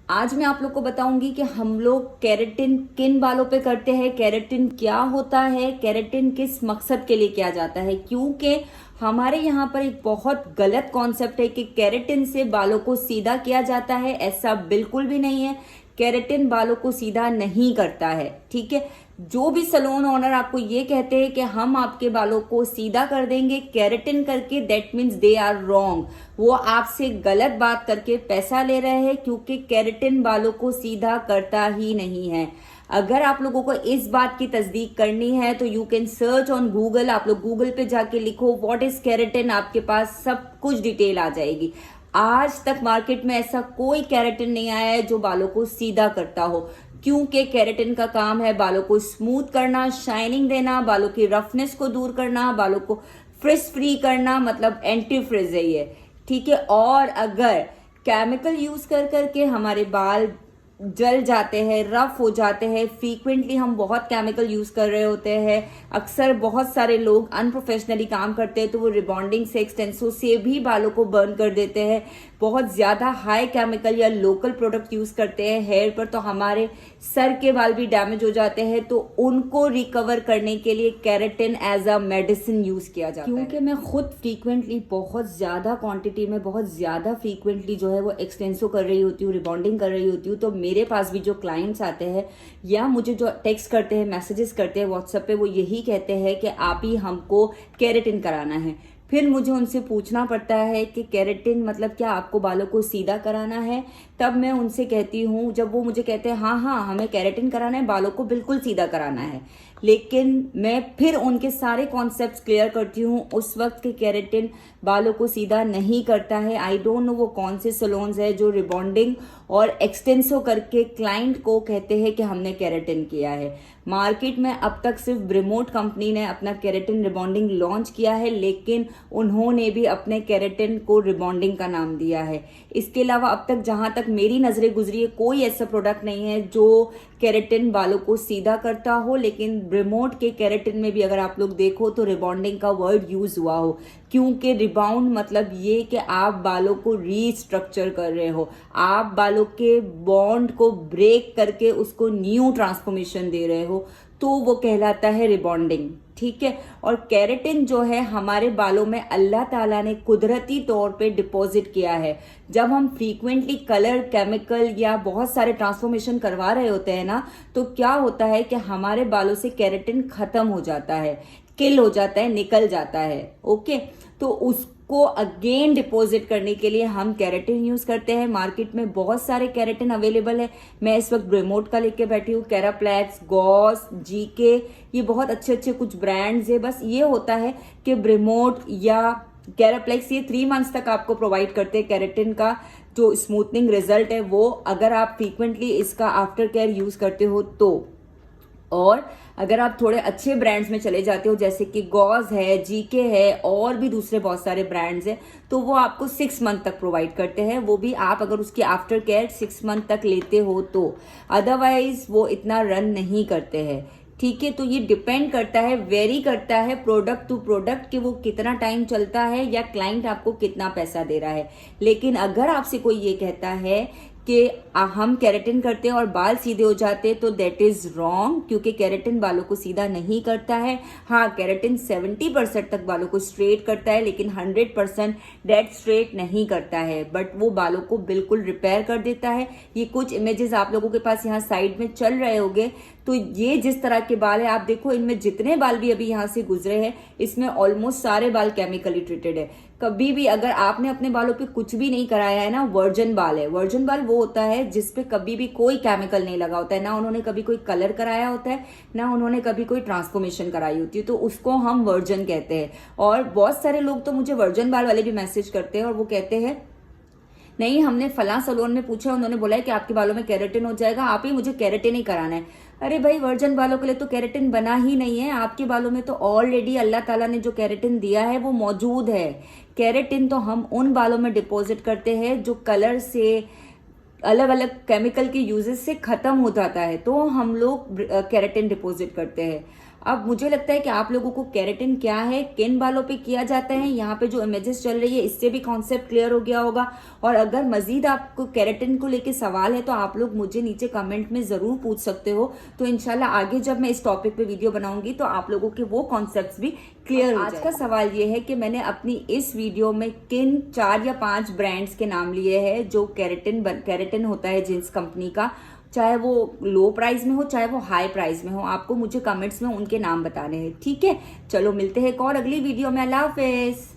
आज मैं आप लोग को बताऊंगी कि हम लोग केराटिन किन बालों पे करते हैं, केराटिन क्या होता है, केराटिन किस मकसद के लिए किया जाता है। क्योंकि हमारे यहाँ पर एक बहुत गलत कॉन्सेप्ट है कि केराटिन से बालों को सीधा किया जाता है। ऐसा बिल्कुल भी नहीं है। केराटिन बालों को सीधा नहीं करता है, ठीक है। जो भी सैलून ओनर आपको ये कहते हैं कि हम आपके बालों को सीधा कर देंगे केराटिन करके, that means they are wrong. वो आपसे गलत बात करके पैसा ले रहे हैं, क्योंकि केराटिन बालों को सीधा करता ही नहीं है। अगर आप लोगों को इस बात की तस्दीक करनी है तो you can search on Google. आप लोग गूगल पे जाके लिखो व्हाट इज केराटिन, आपके पास सब कुछ डिटेल आ जाएगी। आज तक मार्केट में ऐसा कोई केराटिन नहीं आया है जो बालों को सीधा करता हो, क्योंकि केराटिन का काम है बालों को स्मूथ करना, शाइनिंग देना, बालों की रफनेस को दूर करना, बालों को फ्रिज फ्री करना, मतलब एंटी फ्रिज है ये, ठीक है। और अगर केमिकल यूज कर करके हमारे बाल जल जाते हैं, रफ हो जाते हैं, फ्रीक्वेंटली हम बहुत केमिकल यूज कर रहे होते हैं, अक्सर बहुत सारे लोग अनप्रोफेशनली काम करते हैं तो वो रिबॉन्डिंग से, एक्सटेंसो से भी बालों को बर्न कर देते हैं। बहुत ज्यादा हाई केमिकल या लोकल प्रोडक्ट यूज करते हैं हेयर पर, तो हमारे सर के बाल भी डैमेज हो जाते हैं। तो उनको रिकवर करने के लिए keratin as a medicine use किया जाता है। क्योंकि मैं खुद फ्रीक्वेंटली बहुत ज्यादा क्वांटिटी में, बहुत ज्यादा फ्रीक्वेंटली जो है वो एक्सटेंसो कर रही होती हूँ, रिबॉन्डिंग कर रही होती हूँ, तो मेरे पास भी जो क्लाइंट्स आते हैं या मुझे जो टेक्स्ट करते हैं, मैसेजेस करते हैं व्हाट्सएप पे, वो यही कहते हैं कि आप ही हमको केराटिन कराना है। फिर मुझे उनसे पूछना पड़ता है कि केराटिन मतलब क्या, आपको बालों को सीधा कराना है? तब मैं उनसे कहती हूँ, जब वो मुझे कहते हैं हाँ हाँ हमें केराटिन कराना है, बालों को बिल्कुल सीधा कराना है, लेकिन मैं फिर उनके सारे कॉन्सेप्ट्स क्लियर करती हूँ उस वक्त के केराटिन बालों को सीधा नहीं करता है। आई डोंट नो वो कौन से सैलून्स है जो रिबॉन्डिंग और एक्सटेंसो करके क्लाइंट को कहते हैं कि हमने केराटिन किया है। मार्केट में अब तक सिर्फ ब्रिमोट कंपनी ने अपना केराटिन रिबॉन्डिंग लॉन्च किया है, लेकिन उन्होंने भी अपने केराटिन को रिबॉन्डिंग का नाम दिया है। इसके अलावा अब तक जहां तक मेरी नजरें गुजरी है, कोई ऐसा प्रोडक्ट नहीं है जो केराटिन बालों को सीधा करता हो। लेकिन ब्रिमोट के केराटिन में भी अगर आप लोग देखो तो रिबॉन्डिंग का वर्ड यूज हुआ हो, क्योंकि रिबाउंड मतलब ये कि आप बालों को रीस्ट्रक्चर कर रहे हो, आप बालों के बॉन्ड को ब्रेक करके उसको न्यू ट्रांसफॉर्मेशन दे रहे हो, तो वो कहलाता है रिबॉन्डिंग, ठीक है। और केराटिन जो है हमारे बालों में अल्लाह ताला ने कुदरती तौर पे डिपॉजिट किया है। जब हम फ्रीक्वेंटली कलर, केमिकल या बहुत सारे ट्रांसफॉर्मेशन करवा रहे होते हैं ना, तो क्या होता है कि हमारे बालों से केराटिन खत्म हो जाता है, किल हो जाता है, निकल जाता है, ओके। तो उसको अगेन डिपॉजिट करने के लिए हम केराटिन यूज करते हैं। मार्केट में बहुत सारे केराटिन अवेलेबल है। मैं इस वक्त ब्रिमोट का लेके बैठी हूँ, कैराप्लेक्स, गॉस, जीके, ये बहुत अच्छे अच्छे कुछ ब्रांड्स है। बस ये होता है कि ब्रिमोट या कैराप्लेक्स ये 3 मंथ्स तक आपको प्रोवाइड करते हैं केराटिन का जो स्मूथनिंग रिजल्ट है वो, अगर आप फ्रीक्वेंटली इसका आफ्टर केयर यूज करते हो तो। और अगर आप थोड़े अच्छे ब्रांड्स में चले जाते हो, जैसे कि गॉज है, जीके है, और भी दूसरे बहुत सारे ब्रांड्स हैं, तो वो आपको 6 मंथ तक प्रोवाइड करते हैं। वो भी आप अगर उसकी आफ्टर केयर 6 मंथ तक लेते हो तो, अदरवाइज वो इतना रन नहीं करते हैं, ठीक है। तो ये डिपेंड करता है, वेरी करता है प्रोडक्ट टू प्रोडक्ट कि वो कितना टाइम चलता है या क्लाइंट आपको कितना पैसा दे रहा है। लेकिन अगर आपसे कोई ये कहता है कि हम केराटिन करते हैं और बाल सीधे हो जाते हैं, तो दैट इज रॉन्ग, क्योंकि केराटिन बालों को सीधा नहीं करता है। हाँ, केराटिन 70% तक बालों को स्ट्रेट करता है, लेकिन 100% डेड स्ट्रेट नहीं करता है, बट वो बालों को बिल्कुल रिपेयर कर देता है। ये कुछ इमेजेस आप लोगों के पास यहाँ साइड में चल रहे होंगे, तो ये जिस तरह के बाल है आप देखो, इनमें जितने बाल भी अभी यहाँ से गुजरे हैं, इसमें ऑलमोस्ट सारे बाल केमिकली ट्रीटेड है। कभी भी अगर आपने अपने बालों पे कुछ भी नहीं कराया है ना, वर्जन बाल है। वर्जन बाल वो होता है जिसपे कभी भी कोई केमिकल नहीं लगा होता है, ना उन्होंने कभी कोई कलर कराया होता है, ना उन्होंने कभी कोई ट्रांसफॉर्मेशन कराई होती है, तो उसको हम वर्जन कहते हैं। और बहुत सारे लोग तो मुझे वर्जन बाल वाले भी मैसेज करते हैं और वो कहते हैं नहीं, हमने फलां सैलून में पूछा, उन्होंने बोला है कि आपके बालों में केराटिन हो जाएगा, आप ही मुझे केराटिन ही कराना है। अरे भाई, वर्जन बालों के लिए तो केराटिन बना ही नहीं है। आपके बालों में तो ऑलरेडी अल्लाह ताला ने जो केराटिन दिया है वो मौजूद है। केराटिन तो हम उन बालों में डिपॉजिट करते हैं जो कलर से, अलग अलग केमिकल के यूजेस से खत्म हो जाता है, तो हम लोग केराटिन डिपॉजिट करते हैं। अब मुझे लगता है कि आप लोगों को केराटिन क्या है, किन बालों पे किया जाता है, यहाँ पे जो इमेजेस चल रही है इससे भी कॉन्सेप्ट क्लियर हो गया होगा। और अगर मजीद आपको केराटिन को लेके सवाल है तो आप लोग मुझे नीचे कमेंट में जरूर पूछ सकते हो। तो इंशाल्लाह आगे जब मैं इस टॉपिक पे वीडियो बनाऊंगी तो आप लोगों के वो कॉन्सेप्ट्स भी क्लियर हो जाए। आज का सवाल ये है कि मैंने अपनी इस वीडियो में किन 4 या 5 ब्रांड्स के नाम लिए हैं जो केराटिन होता है जिस कंपनी का, चाहे वो लो प्राइस में हो चाहे वो हाई प्राइस में हो, आपको मुझे कमेंट्स में उनके नाम बताने हैं। ठीक है, चलो मिलते हैं एक और अगली वीडियो में। अल्लाह हाफिज।